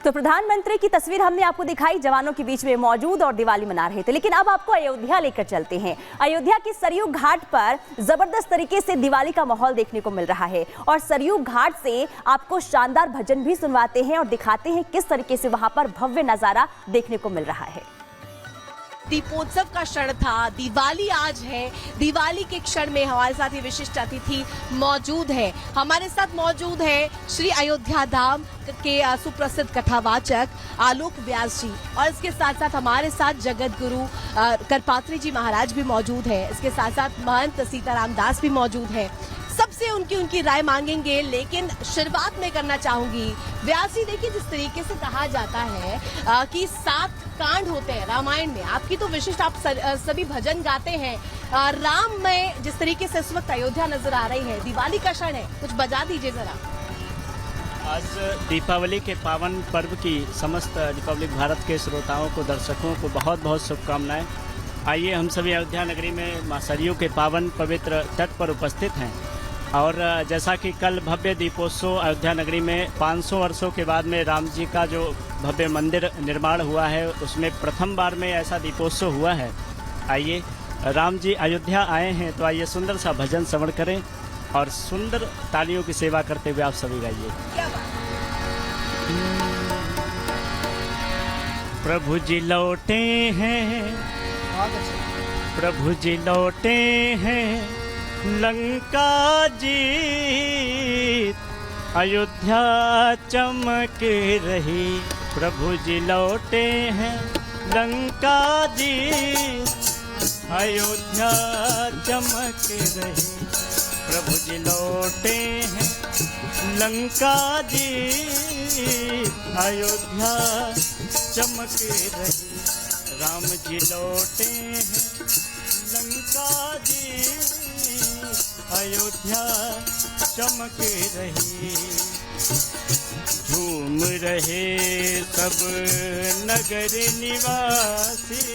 तो प्रधानमंत्री की तस्वीर हमने आपको दिखाई, जवानों के बीच में मौजूद और दिवाली मना रहे थे। लेकिन अब आपको अयोध्या लेकर चलते हैं। अयोध्या के सरयू घाट पर जबरदस्त तरीके से दिवाली का माहौल देखने को मिल रहा है और सरयू घाट से आपको शानदार भजन भी सुनवाते हैं और दिखाते हैं किस तरीके से वहां पर भव्य नजारा देखने को मिल रहा है। दीपोत्सव का क्षण था, दिवाली आज है। दिवाली के क्षण में हमारे साथ ये विशिष्ट अतिथि मौजूद है। हमारे साथ मौजूद है श्री अयोध्या धाम के सुप्रसिद्ध कथावाचक आलोक व्यास जी और इसके साथ साथ हमारे साथ जगत गुरु करपात्री जी महाराज भी मौजूद है। इसके साथ साथ महंत सीताराम दास भी मौजूद है। सबसे उनकी राय मांगेंगे, लेकिन शुरुआत में करना चाहूंगी व्यास जी। देखिए, जिस तरीके से कहा जाता है कि 7 कांड होते हैं रामायण में, आपकी तो विशिष्ट, आप सभी भजन गाते हैं। राम में जिस तरीके से इस वक्त अयोध्या नजर आ रही है, दिवाली का क्षण है, कुछ बजा दीजिए जरा। आज दीपावली के पावन पर्व की समस्त रिपब्लिक भारत के श्रोताओं को, दर्शकों को बहुत बहुत शुभकामनाएं। आइए, हम सभी अयोध्या नगरी में मां सरयू के पावन पवित्र तट पर उपस्थित हैं और जैसा कि कल भव्य दीपोत्सव अयोध्या नगरी में 500 वर्षों के बाद में राम जी का जो भव्य मंदिर निर्माण हुआ है, उसमें प्रथम बार में ऐसा दीपोत्सव हुआ है। आइए, राम जी अयोध्या आए हैं तो आइए सुंदर सा भजन श्रवण करें और सुंदर तालियों की सेवा करते हुए आप सभी गाइए। प्रभु जी लौटे हैं, प्रभु जी लौटे हैं, लंका जीत अयोध्या चमक रही। प्रभु जी लौटे हैं, लंका जीत अयोध्या चमक रही। प्रभु जी लौटे हैं, लंका जीत अयोध्या चमक रही। राम जी लौटे हैं, लंका जीत अयोध्या चमक रही। झूम रहे सब नगर निवासी,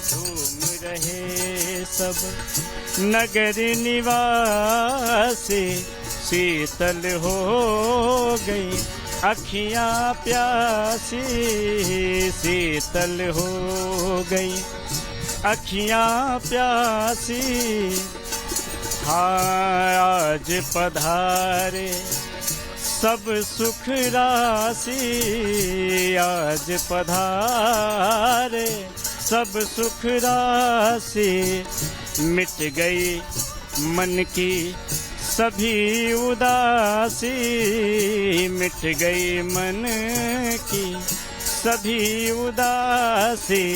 झूम रहे सब नगर निवासी। शीतल हो गई अखियाँ प्यासी, शीतल हो गई अखियाँ प्यासी। हाँ, आज पधारे सब सुख राशि, आज पधारे सब सुख राशि। मिट गई मन की सभी उदासी, मिट गई मन की सभी उदासी।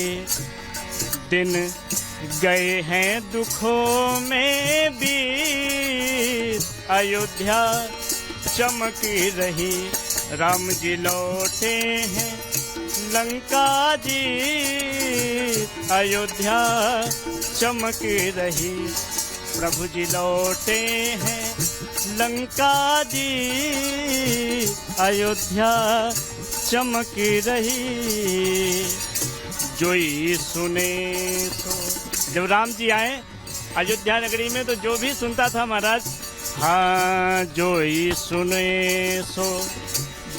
दिन गए हैं दुखों में बीत, अयोध्या चमक रही। राम जी लौटे हैं, लंका जीत अयोध्या चमक रही। प्रभु जी लौटे हैं, लंका जीत अयोध्या चमक रही। जोई सुने तो, जब राम जी आए अयोध्या नगरी में तो जो भी सुनता था महाराज, हाँ, जोई सुने सो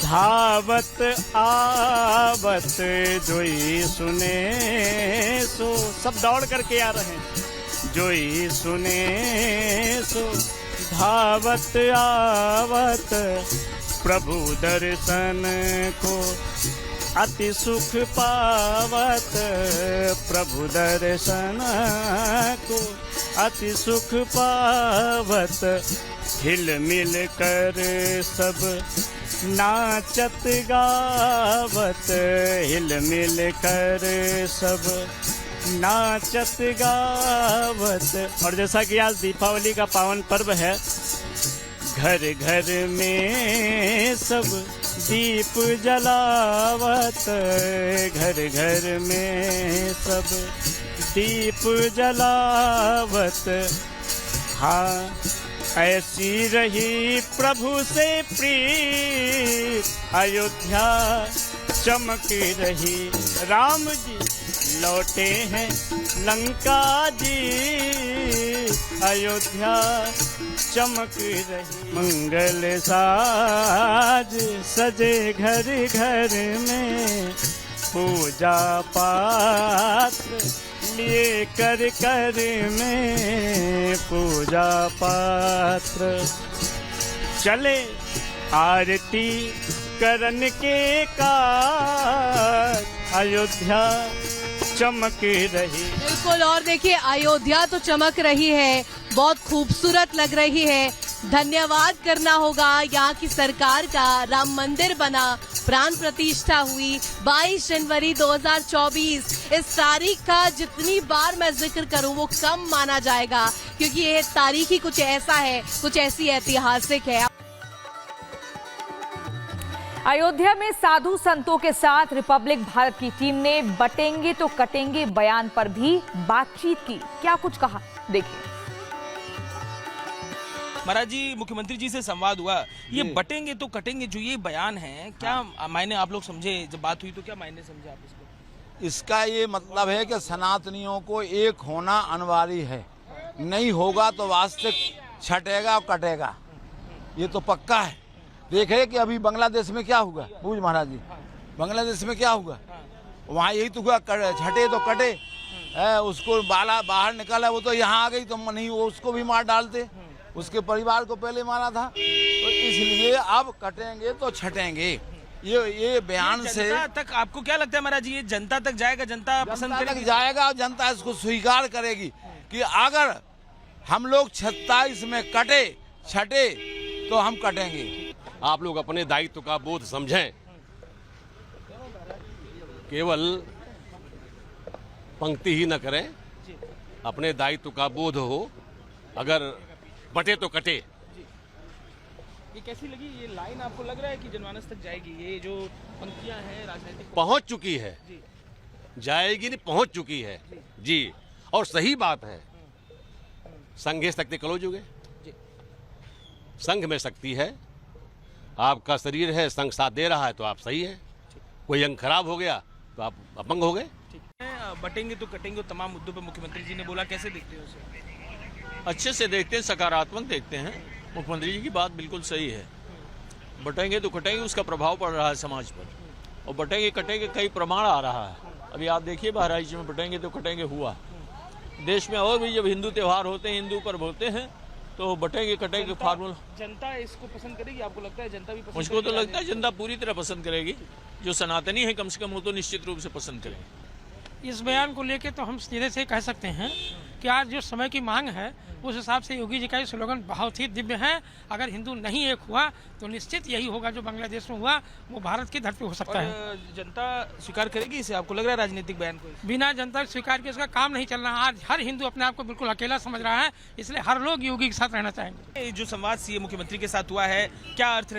धावत आवत, जोई सुने सो, सब दौड़ करके आ रहे हैं। जोई सुने सो धावत आवत, प्रभु दर्शन को अति सुख पावत, प्रभु दर्शन को अति सुख पावत। हिल मिल कर सब नाचत गावत, हिल मिल कर सब नाचत गावत। और जैसा कि आज दीपावली का पावन पर्व है, घर घर में सब दीप जलावत, घर घर में सब दीप जलावत। हाँ, ऐसी रही प्रभु से प्रीत अयोध्या चमक रही। राम जी लौटे हैं लंका जी, अयोध्या चमक रही। मंगल साज सजे घर घर में, पूजा पात्र लिए कर कर में, पूजा पात्र चले आरती करन के काज, अयोध्या चमक रही। बिल्कुल, और देखिए अयोध्या तो चमक रही है, बहुत खूबसूरत लग रही है। धन्यवाद करना होगा यहाँ की सरकार का। राम मंदिर बना, प्राण प्रतिष्ठा हुई 22 जनवरी 2024। इस तारीख का जितनी बार मैं जिक्र करूं वो कम माना जाएगा, क्योंकि ये तारीख ही कुछ ऐसा है, कुछ ऐसी ऐतिहासिक है। अयोध्या में साधु संतों के साथ रिपब्लिक भारत की टीम ने बटेंगे तो कटेंगे बयान पर भी बातचीत की। क्या कुछ कहा, देखिए। महाराज जी, मुख्यमंत्री जी से संवाद हुआ। ये बटेंगे तो कटेंगे जो ये बयान है, क्या मायने आप लोग समझे? जब बात हुई तो क्या मायने समझे आप इसको? इसका ये मतलब है कि सनातनियों को एक होना अनिवार्य है, नहीं होगा तो वास्तविक छटेगा और कटेगा, ये तो पक्का है। देखे कि अभी बांग्लादेश में क्या हुआ, पूज महाराज जी, बांग्लादेश में क्या हुआ, वहाँ यही तो हुआ, छटे तो कटे। उसको बाला बाहर निकाला, वो तो यहाँ आ गई तो नहीं, वो उसको भी मार डालते, उसके परिवार को पहले मारा था। तो इसलिए अब कटेंगे तो छटेंगे, ये बयान से तक आपको क्या लगता है महाराज जी, ये जनता तक जाएगा? जनता पसंद करेगी? जाएगा और जनता इसको स्वीकार करेगी कि अगर हम लोग 27 में कटे छटे तो हम कटेंगे। आप लोग अपने दायित्व का बोध समझें, केवल पंक्ति ही न करें, अपने दायित्व का बोध हो। अगर बटे तो कटे। ये कैसी लगी ये लाइन? आपको लग रहा है कि जनमानस तक जाएगी? ये जो पंक्तियां हैं राजनीतिक पहुंच चुकी है, जाएगी नहीं, पहुंच चुकी है जी। और सही बात है, संघे शक्ति कलोजुगे, संघ में शक्ति है। आपका शरीर है, संघ साथ दे रहा है तो आप सही है। कोई अंग खराब हो गया तो आप अपंग हो गए। बटेंगे तो कटेंगे, तमाम मुद्दों पर मुख्यमंत्री जी ने बोला, कैसे देखते हो उसे? अच्छे से देखते हैं, सकारात्मक देखते हैं। मुख्यमंत्री जी की बात बिल्कुल सही है। बटेंगे तो कटेंगे, उसका प्रभाव पड़ रहा है समाज पर, और बटेंगे कटेंगे कई प्रमाण आ रहा है। अभी आप देखिए बहराइच में बटेंगे तो कटेंगे हुआ। देश में और भी जब हिंदू त्यौहार होते हैं, हिंदू पर्व होते हैं, तो बटेंगे कटेंगे फार्मूला। जनता इसको पसंद करेगी? आपको लगता है जनता भी पसंद मुझको तो लगता है जनता पूरी तरह पसंद करेगी। जो सनातनी है कम से कम वो तो निश्चित रूप से पसंद करेंगे। इस बयान को लेके तो हम सीधे से कह सकते हैं कि आज जो समय की मांग है उस हिसाब से योगी जी का ये स्लोगन बहुत ही दिव्य है। अगर हिंदू नहीं एक हुआ तो निश्चित यही होगा जो बांग्लादेश में हुआ वो भारत की धरती हो सकता है। जनता स्वीकार करेगी इसे? आपको लग रहा है राजनीतिक बयान को? बिना जनता स्वीकार के इसका काम नहीं चल रहा। आज हर हिंदू अपने आप को बिल्कुल अकेला समझ रहा है, इसलिए हर लोग योगी के साथ रहना चाहेंगे। जो संवाद सीएम मुख्यमंत्री के साथ हुआ है, क्या अर्थ